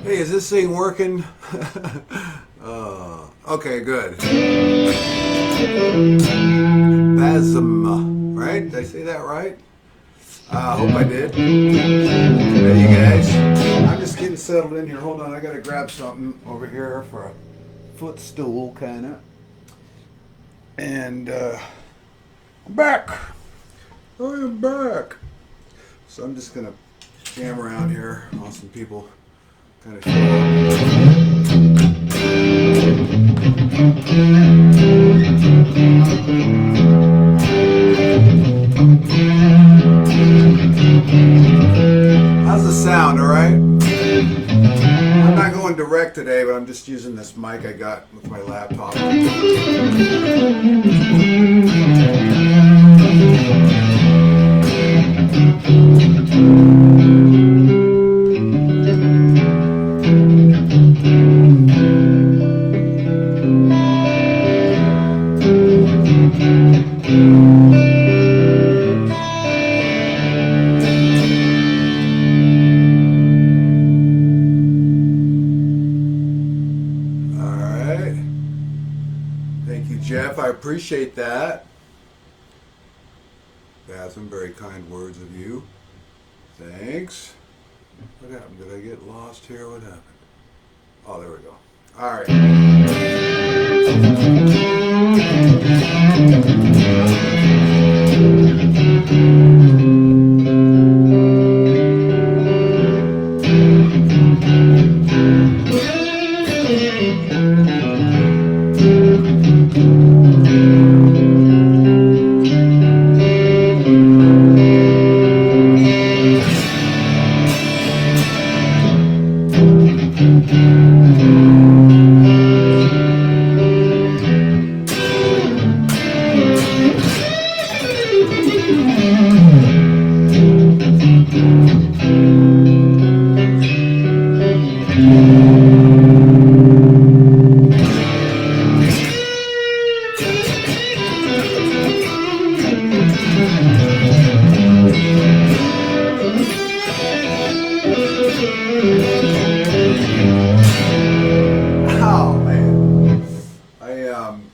Hey, is this thing working? Okay, good. Basm, right? Did I say that right? Hope I did. Hey, you guys. I'm just getting settled in here. Hold on, I gotta grab something over here for a footstool, kind of. And I'm back. I am back. So I'm just gonna jam around here while some people kind of show How's the sound, all right? I'm not going direct today, but I'm just using this mic I got with my laptop. Jeff, I appreciate that. That's some very kind words of you. Thanks. What happened? Did I get lost here? What happened? Oh, there we go. All right.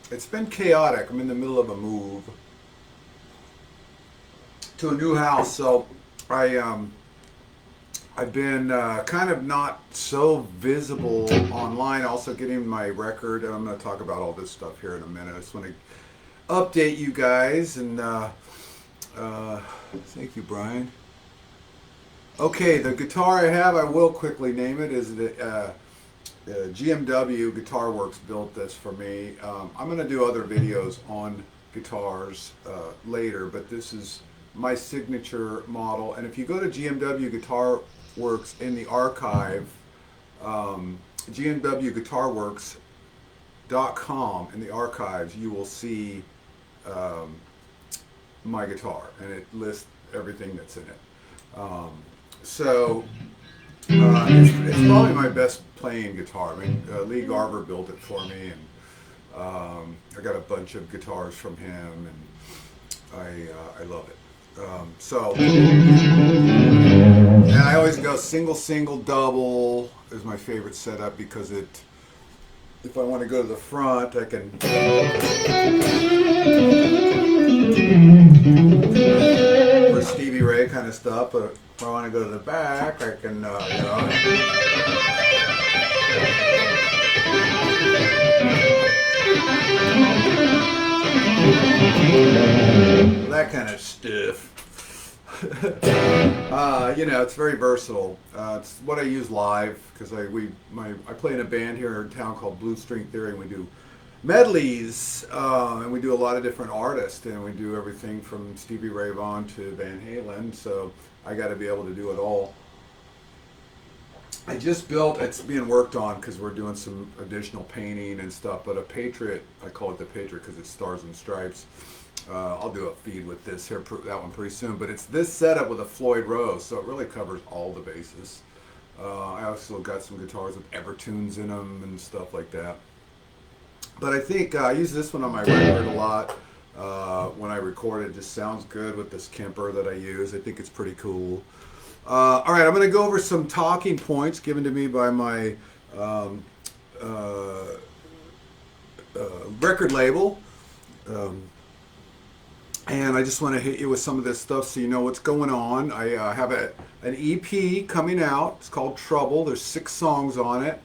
It's been chaotic. I'm in the middle of a move to a new house, so I've been kind of not so visible online. Also getting my record, and I'm going to talk about all this stuff here in a minute. I just want to update you guys, and thank you, Brian. Okay, the guitar I have, I will quickly name it, is the GMW Guitar Works built this for me. I'm going to do other videos on guitars later, but this is my signature model. And if you go to GMW Guitar Works in the archive, GMWGuitarWorks.com, in the archives, you will see my guitar, and it lists everything that's in it. It's probably my best playing guitar. I mean, Lee Garver built it for me, and I got a bunch of guitars from him, and I love it. And I always go single, double is my favorite setup, because if I want to go to the front, I can for Stevie Ray kind of stuff, but if I want to go to the back, I can, that kind of stuff. It's very versatile. It's what I use live, because I play in a band here in town called Blue String Theory, and we do medleys, and we do a lot of different artists, and we do everything from Stevie Ray Vaughan to Van Halen, so I got to be able to do it all. I just built, it's being worked on because we're doing some additional painting and stuff, but a Patriot, I call it the Patriot because it's stars and stripes. I'll do a feed with this here, that one pretty soon, but it's this setup with a Floyd Rose, so it really covers all the bases. I also got some guitars with Evertunes in them and stuff like that. But I think I use this one on my record a lot. When I record it, just sounds good with this Kemper that I use. I think it's pretty cool. All right, I'm going to go over some talking points given to me by my um, uh, record label. Um, and I just want to hit you with some of this stuff so you know what's going on. I have an EP coming out. It's called Trouble. There's 6 songs on it.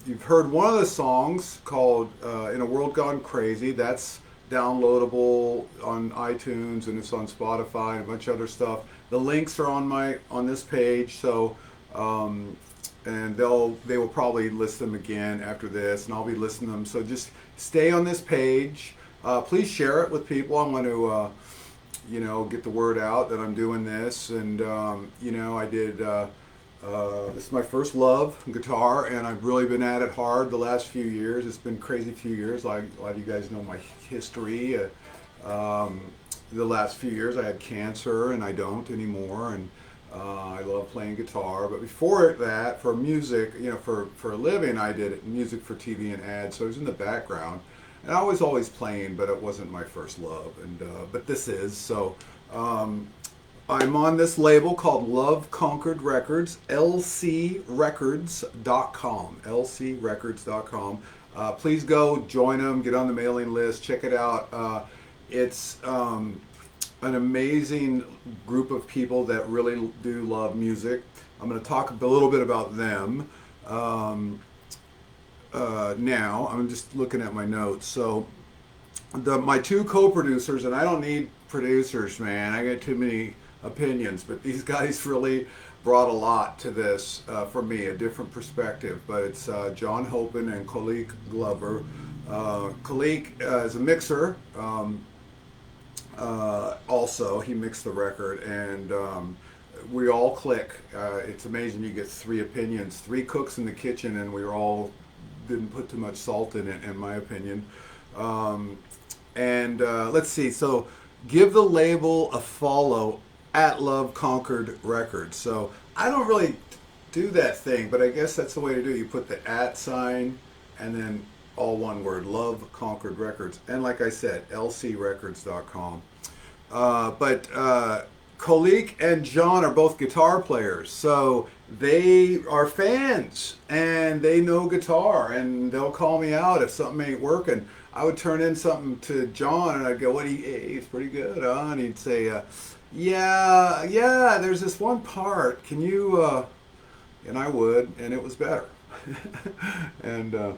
You've heard one of the songs called In a World Gone Crazy. That's downloadable on iTunes and it's on Spotify and a bunch of other stuff. The links are on this page, so and they will probably list them again after this, and I'll be listing them. So just stay on this page. Please share it with people. I want to get the word out that I'm doing this, and I did. This is my first love, guitar, and I've really been at it hard the last few years. It's been a crazy few years. Like a lot of you guys know my history. The last few years I had cancer, and I don't anymore, and I love playing guitar. But before that, for music, for a living, I did music for TV and ads, so I was in the background. And I was always playing, but it wasn't my first love. And but this is. So I'm on this label called Love Conquered Records, lcrecords.com, lcrecords.com. Please go join them, get on the mailing list, check it out. It's an amazing group of people that really do love music. I'm going to talk a little bit about them now. I'm just looking at my notes. So my 2 co-producers, and I don't need producers, man. I got too many opinions, but these guys really brought a lot to this for me, a different perspective. But it's John Hopin and Khalik Glover. Khalik is a mixer. Also, he mixed the record, and we all click. It's amazing. You get 3 opinions, 3 cooks in the kitchen, and we all didn't put too much salt in it, in my opinion. Let's see. So, give the label a follow at Love Conquered Records. So I don't really do that thing, but I guess that's the way to do it. You put the @ sign and then all one word, Love Conquered Records. And like I said, lcrecords.com. But Khalik and John are both guitar players, so they are fans and they know guitar, and they'll call me out if something ain't working. I would turn in something to John and I'd go, hey, it's pretty good, huh? And he'd say, yeah, there's this one part. Can you, and I would, and it was better. And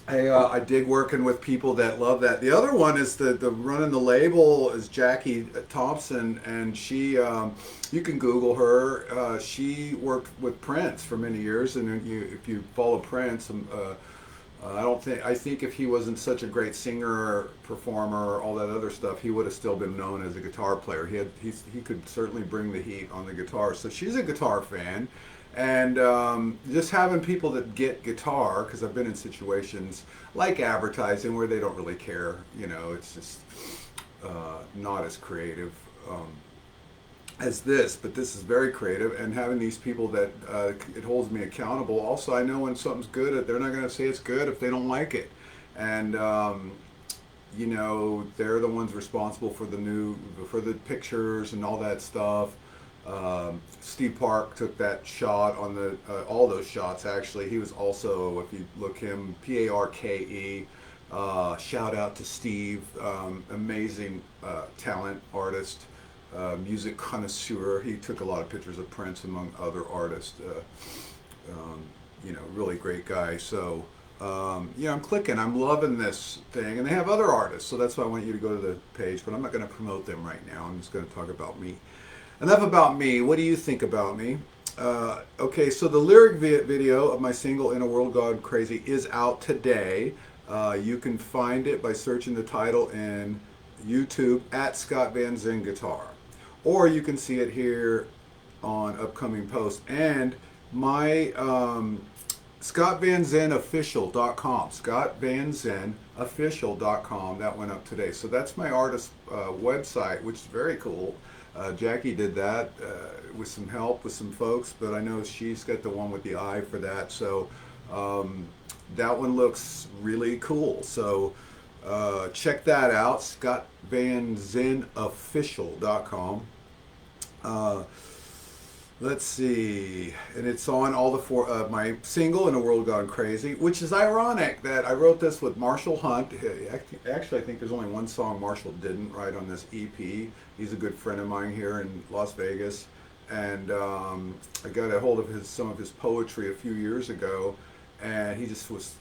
I dig working with people that love that. The other one is the running the label is Jackie Thompson, and she, you can Google her. She worked with Prince for many years, and if you follow Prince, I think if he wasn't such a great singer, performer, all that other stuff, he would have still been known as a guitar player. He could certainly bring the heat on the guitar. So she's a guitar fan, and just having people that get guitar, because I've been in situations like advertising where they don't really care. It's just not as creative. As this, but this is very creative, and having these people that it holds me accountable. Also, I know when something's good, they're not going to say it's good if they don't like it, and they're the ones responsible for the pictures and all that stuff. Steve Park took that shot on all those shots. Actually, he was also, if you look him, Parke. Shout out to Steve, amazing talent, artist. Music connoisseur. He took a lot of pictures of Prince among other artists. Really great guy. So, I'm clicking. I'm loving this thing. And they have other artists, so that's why I want you to go to the page, but I'm not going to promote them right now. I'm just going to talk about me. Enough about me. What do you think about me? Okay, so the lyric video of my single In a World Gone Crazy is out today. You can find it by searching the title in YouTube at Scott Van Zen Guitar. Or you can see it here on upcoming posts. And my ScottVanZenOfficial.com, ScottVanZenOfficial.com, that went up today. So that's my artist website, which is very cool. Jackie did that with some help with some folks, but I know she's got the one with the eye for that. So that one looks really cool. So check that out, ScottVanZenOfficial.com. Let's see, and it's on all the four my single "In a World Gone Crazy," which is ironic that I wrote this with Marshall Hunt. Actually, I think there's only one song Marshall didn't write on this EP. He's a good friend of mine here in Las Vegas, and I got a hold of some of his poetry a few years ago, and he was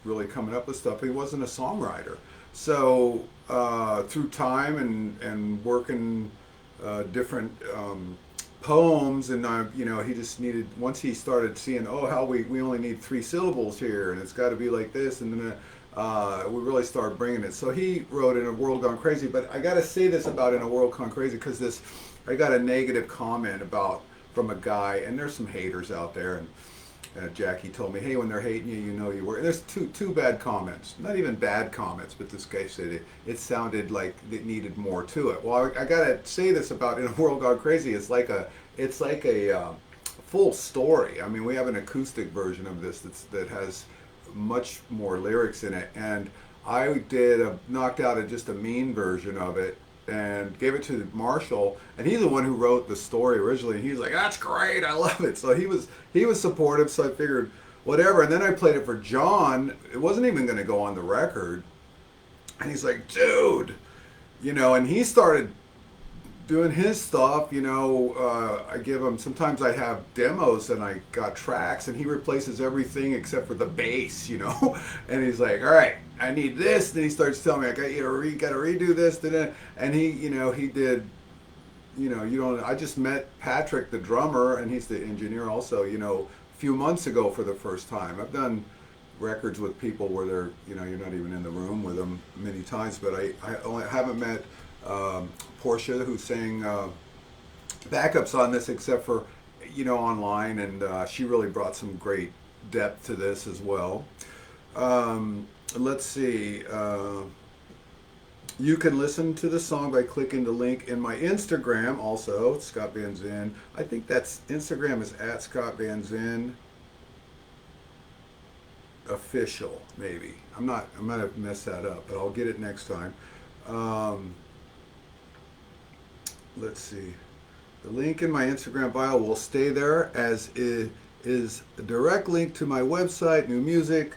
really coming up with stuff. He wasn't a songwriter, so through time and working different poems, and he just needed, once he started seeing, how we only need 3 syllables here, and it's got to be like this, and then we really started bringing it. So he wrote "In a World Gone Crazy," but I got to say this about "In a World Gone Crazy" because I got a negative comment from a guy, and there's some haters out there, and Jackie told me, hey, when they're hating you, you know you were. And there's two bad comments, not even bad comments, but this guy said it sounded like it needed more to it. Well, I gotta say this about "In a World Gone Crazy." It's like a full story. I mean, we have an acoustic version of this that has much more lyrics in it, and I knocked out just a mean version of it and gave it to Marshall, and he's the one who wrote the story originally. He's like, "That's great, I love it." So he was supportive. So I figured whatever. And then I played it for John. It wasn't even going to go on the record, and he's like, "Dude," and he started doing his stuff. I give him, sometimes I have demos and I got tracks, and he replaces everything except for the bass, and he's like, "All right, I need this." Then he starts telling me, "I got to redo this," and he did. I just met Patrick, the drummer, and he's the engineer also. A few months ago for the first time. I've done records with people where they're, you're not even in the room with them many times, but I haven't met Portia, who sang backups on this, except for online, and she really brought some great depth to this as well. Let's see. You can listen to the song by clicking the link in my Instagram, also Scott Van Zen. I think that's Instagram is at Scott Van Zen Official. Maybe I might have messed that up, but I'll get it next time. Let's see. The link in my Instagram bio will stay there, as is a direct link to my website, new music,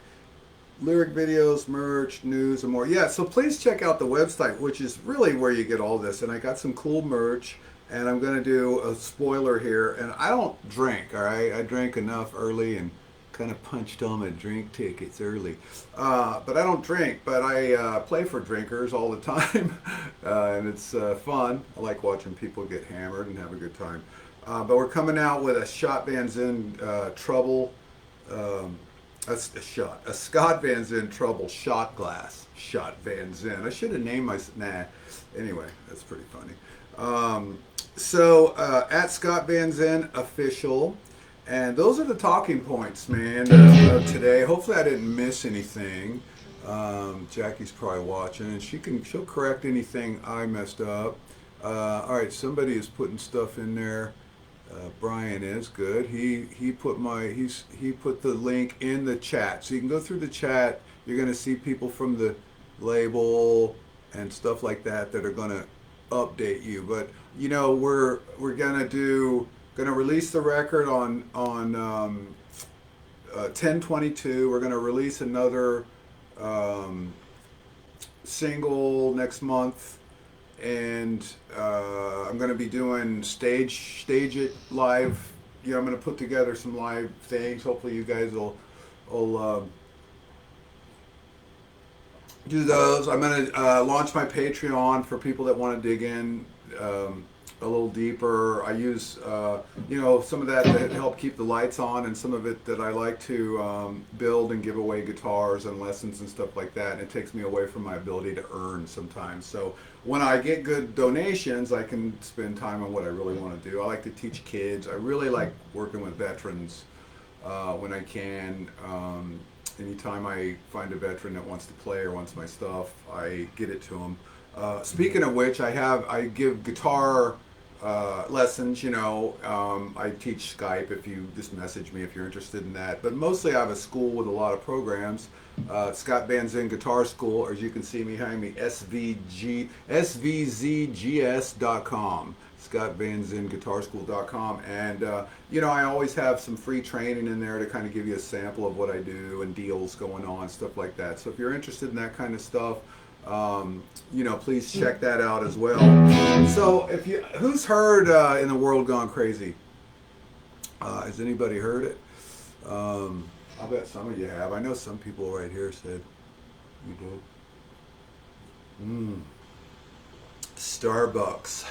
lyric videos, merch, news, and more. Yeah, so please check out the website, which is really where you get all this. And I got some cool merch, and I'm going to do a spoiler here. And I don't drink, all right? I drank enough early and kind of punched all my drink tickets early. But I don't drink, but I play for drinkers all the time. And it's fun. I like watching people get hammered and have a good time. But we're coming out with a Scott Van Zen Trouble. A Scott Van Zen Trouble shot glass. Scott Van Zen. I should have named Anyway, that's pretty funny. At Scott Van Zen Official. And those are the talking points, man, today. Hopefully I didn't miss anything. Jackie's probably watching, and she'll correct anything I messed up. All right, somebody is putting stuff in there. Brian is good. He put the link in the chat, so you can go through the chat. You're going to see people from the label and stuff like that are going to update you. But we're going to release the record on 10/22. We're going to release another single next month. And I'm going to be doing stage it live. I'm going to put together some live things. Hopefully you guys will do those. I'm going to launch my Patreon for people that want to dig in a little deeper. I use, you know, some of that to help keep the lights on, and some of it that I like to build and give away guitars and lessons and stuff like that. And it takes me away from my ability to earn sometimes. So when I get good donations, I can spend time on what I really want to do. I like to teach kids. I really like working with veterans when I can. Anytime I find a veteran that wants to play or wants my stuff, I get it to them. Speaking of which, I give guitar lessons. You know, I teach Skype. If you just message me if you're interested in that. But mostly, I have a school with a lot of programs. Scott Van Zen Guitar School, or as you can see behind me, svzgs.com. ScottVanZenGuitarSchool.com, and you know, I always have some free training in there to kind of give you a sample of what I do and deals going on, stuff like that. So if you're interested in that kind of stuff, you know, please check that out as well. So if you, who's heard In the World Gone Crazy? Has anybody heard it? I bet some of you have. I know some people right here said you do. Starbucks.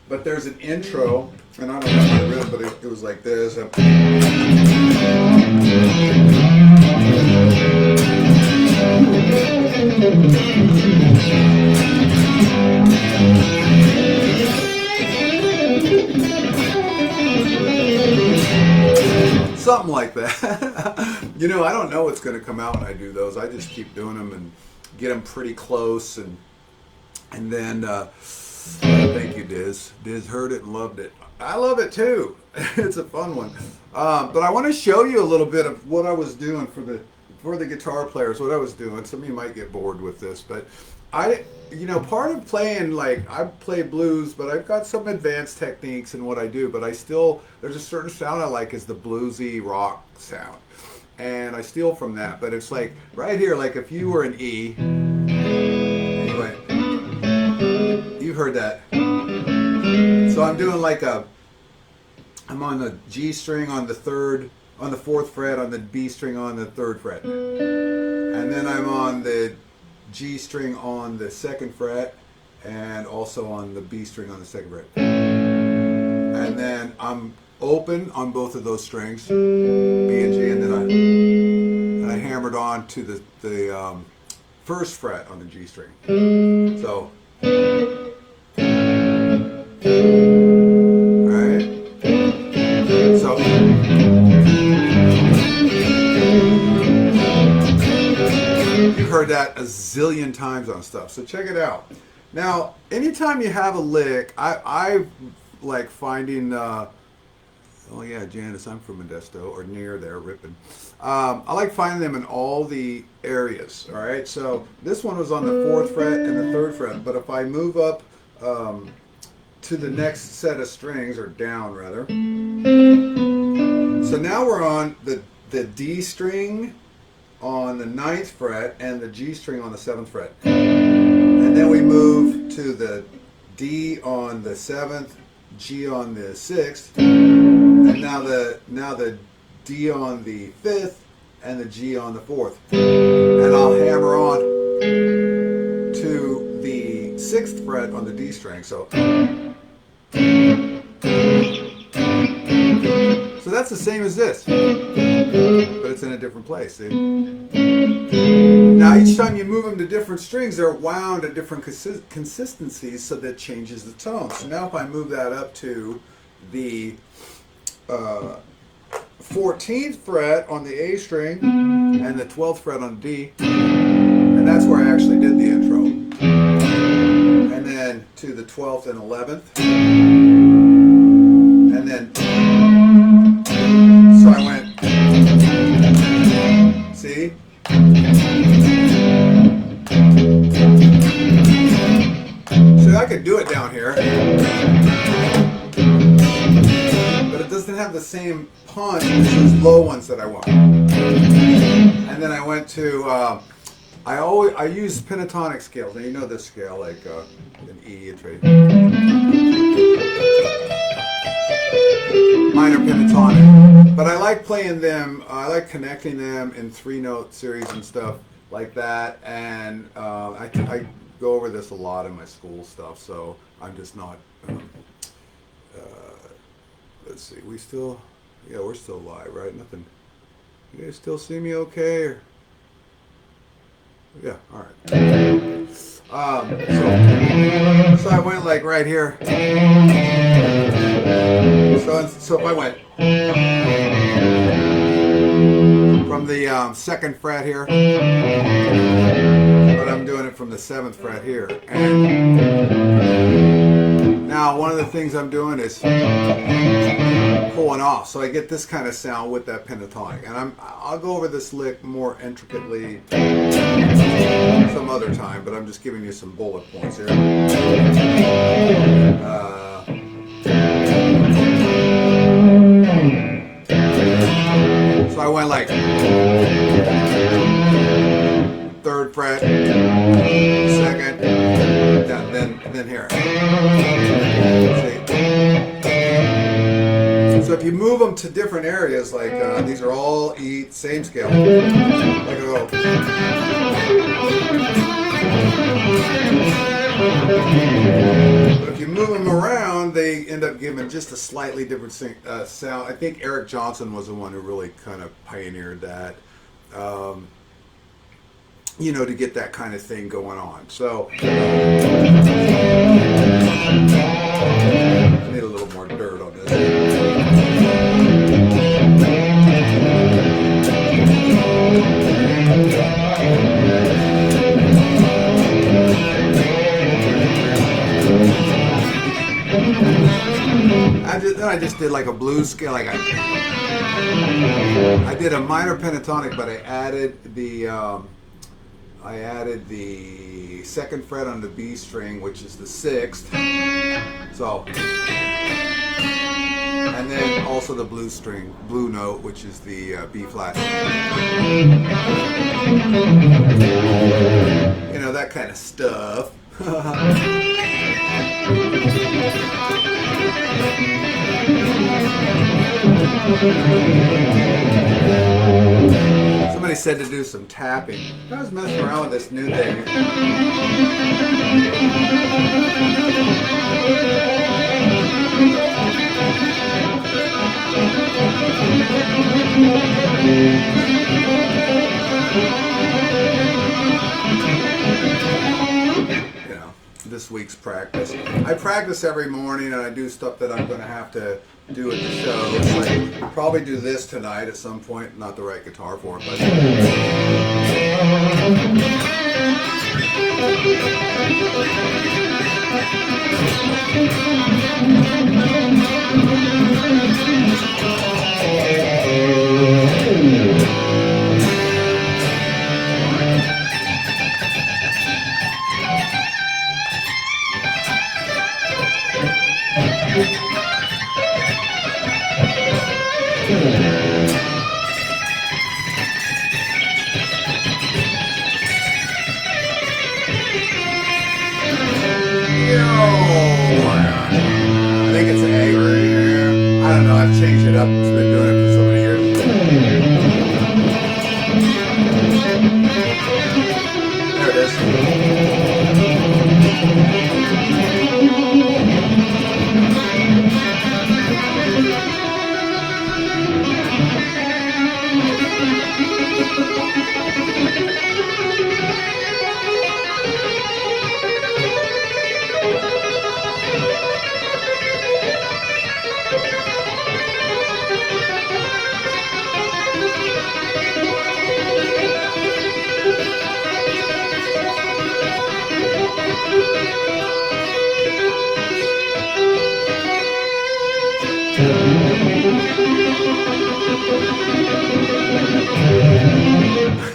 But there's an intro, and I don't know the rhythm, but it was like this. Something like that. You know, I don't know what's going to come out when I do those. I just keep doing them and get them pretty close, and then thank you, Diz. Diz heard it and loved it. I love it too. It's a fun one. But I want to show you a little bit of what I was doing for the guitar players. What I was doing. Some of you might get bored with this, but you know, part of playing, like, I play blues, but I've got some advanced techniques in what I do. But there's a certain sound I like, is the bluesy rock sound, and I steal from that. But it's like right here, like if you were an E. Anyway. You've heard that. So I'm doing like I'm on the G string on the 4th fret, on the B string on the 3rd fret. And then I'm on the G string on the 2nd fret, and also on the B string on the 2nd fret. And then I'm open on both of those strings, B and G, and then I hammered on to the 1st fret on the G string. So heard that a zillion times on stuff, so check it out. Now, anytime you have a lick, I like finding, oh yeah, Janice, I'm from Modesto, or near there, Ripon. I like finding them in all the areas, all right? So this one was on the 4th fret and the 3rd fret, but if I move up to the next set of strings, or down rather, so now we're on the D string on the 9th fret and the G string on the 7th fret. And then we move to the D on the 7th, G on the 6th, and now the D on the 5th and the G on the 4th. And I'll hammer on to the 6th fret on the D string. So that's the same as this, but it's in a different place. See? Now each time you move them to different strings, they're wound at different consistencies, so that changes the tone. So now if I move that up to the 14th fret on the A string and the 12th fret on D, and that's where I actually did the intro, and then to the 12th and 11th, and then so I went, see? So I could do it down here, but it doesn't have the same punch as those low ones that I want. And then I went to, I use pentatonic scales. Now you know this scale, like an E, a minor pentatonic, but I like playing them, I like connecting them in 3-note series and stuff like that, and I go over this a lot in my school stuff, so I'm just not. Let's see, we're still live, right? Nothing. You guys still see me okay? Or? Yeah, all right. So I went like right here. So if I went from the second fret here, but I'm doing it from the 7th fret here. And now one of the things I'm doing is pulling off, so I get this kind of sound with that pentatonic. And I'll go over this lick more intricately some other time, but I'm just giving you some bullet points here. So I went like 3rd fret, 2nd, then here. See? So if you move them to different areas, like these are all E, same scale. Like I go. But if you move them around, they end up giving just a slightly different sound. I think Eric Johnson was the one who really kind of pioneered that, to get that kind of thing going on. So I need a little more dirt on this. I just did like a blues scale. Like I did a minor pentatonic, but I added the 2nd fret on the B string, which is the 6th. So, and then also the blue note, which is the B flat. That kind of stuff. Somebody said to do some tapping. I was messing around with this new thing. This week's practice. I practice every morning, and I do stuff that I'm going to have to do at the show. Like, I'll probably do this tonight at some point. Not the right guitar for it, but. I think it's an A or I don't know. I've changed it up. It's been doing it for so many years. There it is.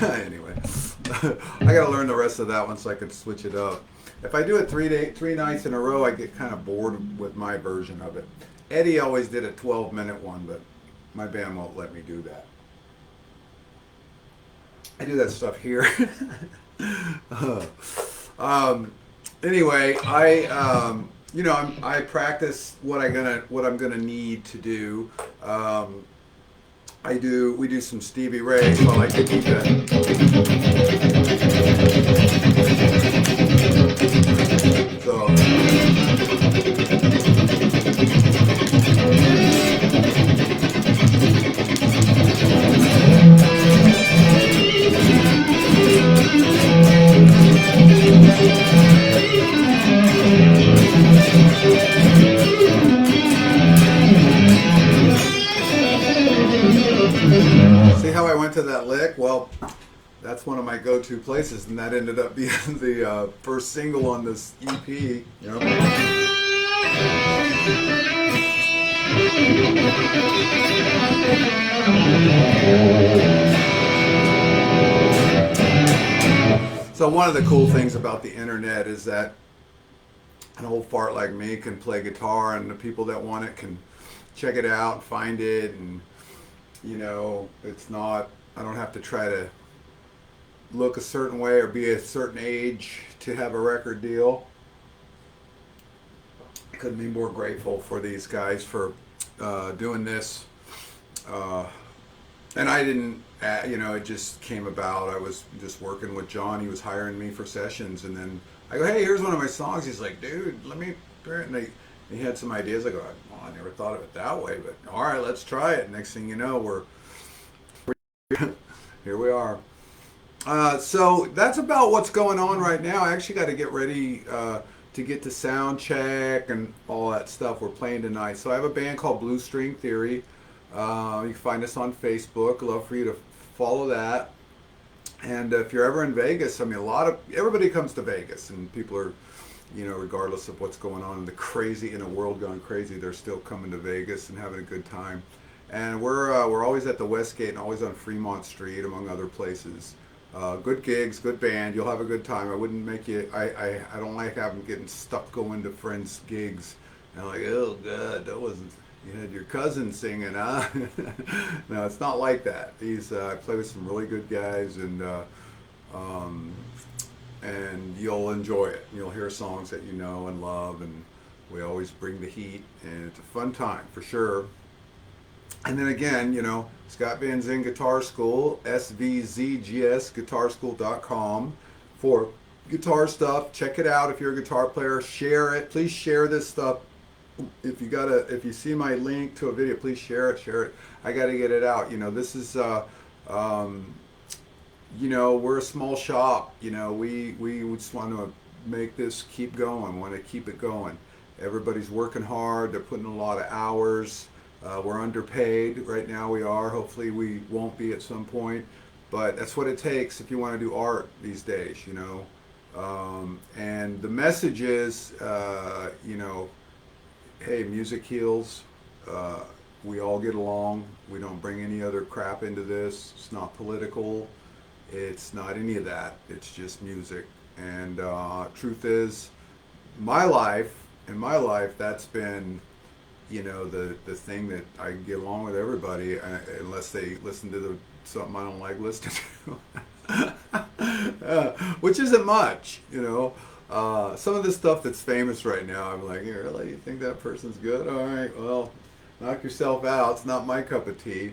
Anyway, I gotta learn the rest of that one so I can switch it up. If I do it three nights in a row, I get kind of bored with my version of it. Eddie always did a 12-minute one, but my band won't let me do that. I do that stuff here. Anyway, I practice what I'm gonna need to do. We do some Stevie Ray, so I like to keep that. that's one of my go-to places, and that ended up being the first single on this EP. You know? So one of the cool things about the internet is that an old fart like me can play guitar, and the people that want it can check it out, find it, and you know, it's not, I don't have to try to look a certain way or be a certain age to have a record deal. I couldn't be more grateful for these guys for doing this. And I didn't, you know, it just came about. I was just working with John. He was hiring me for sessions, and then I go, hey, here's one of my songs. He's like, dude, let me, and he had some ideas. I go, well, I never thought of it that way, but all right, let's try it. Next thing you know, we're here we are. So that's about what's going on right now. I actually got to get ready to get to sound check and all that stuff. We're playing tonight. So I have a band called Blue String Theory. You can find us on Facebook. I'd love for you to follow that. And if you're ever in Vegas, I mean, everybody comes to Vegas, and people are, you know, regardless of what's going on in a world gone crazy, they're still coming to Vegas and having a good time. And we're always at the Westgate and always on Fremont Street, among other places. Good gigs, good band. You'll have a good time. I wouldn't make you. I don't like having getting stuck going to friends' gigs. And I'm like, oh God, that wasn't. You had your cousin singing, huh? No, it's not like that. I play with some really good guys, and you'll enjoy it. You'll hear songs that you know and love, and we always bring the heat, and it's a fun time for sure. And then again, you know, Scott Van Zen Guitar School, svzgsguitarschool.com for guitar stuff. Check it out if you're a guitar player. Share it. Please share this stuff. If you see my link to a video, please share it. I got to get it out. You know, this is, you know, we're a small shop. You know, we just want to make this keep going. Want to keep it going. Everybody's working hard. They're putting a lot of hours. We're underpaid right now. We are. Hopefully, we won't be at some point. But that's what it takes if you want to do art these days. You know, and the message is, you know. Hey, music heals. We all get along. We don't bring any other crap into this. It's not political. It's not any of that. It's just music. And truth is, in my life, that's been, you know, the thing that I can get along with everybody, unless they listen to something I don't like listening to, which isn't much, you know. Some of the stuff that's famous right now, I'm like, really? You think that person's good? All right, well, knock yourself out. It's not my cup of tea.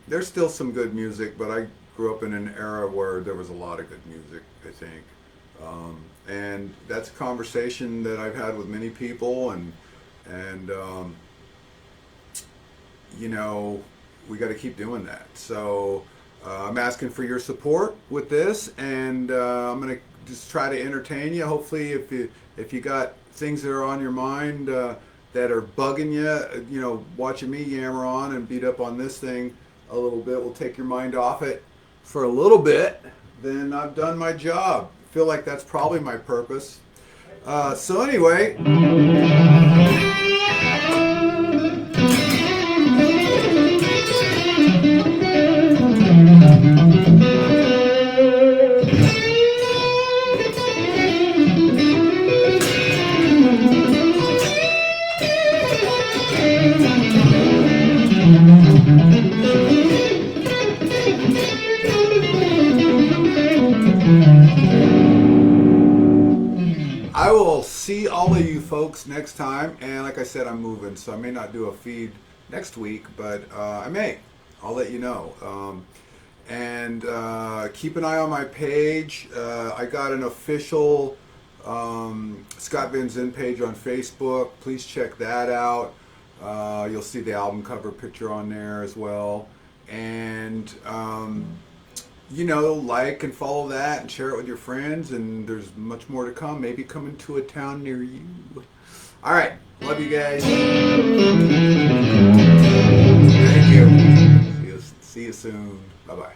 There's still some good music, but I grew up in an era where there was a lot of good music, I think. And that's a conversation that I've had with many people, and you know, we got to keep doing that. So I'm asking for your support with this, and I'm going to just try to entertain you. Hopefully, if you got things that are on your mind that are bugging you, you know, watching me yammer on and beat up on this thing a little bit will take your mind off it for a little bit. Then I've done my job. I feel like that's probably my purpose. So anyway. I will see all of you folks next time, and like I said, I'm moving, so I may not do a feed next week, but I may. I'll let you know. And keep an eye on my page. I got an official Scott Van Zen page on Facebook. Please check that out. You'll see the album cover picture on there as well. And you know, like and follow that and share it with your friends, and there's much more to come, maybe coming to a town near you. All right, love you guys. Thank you. See you soon. Bye-bye.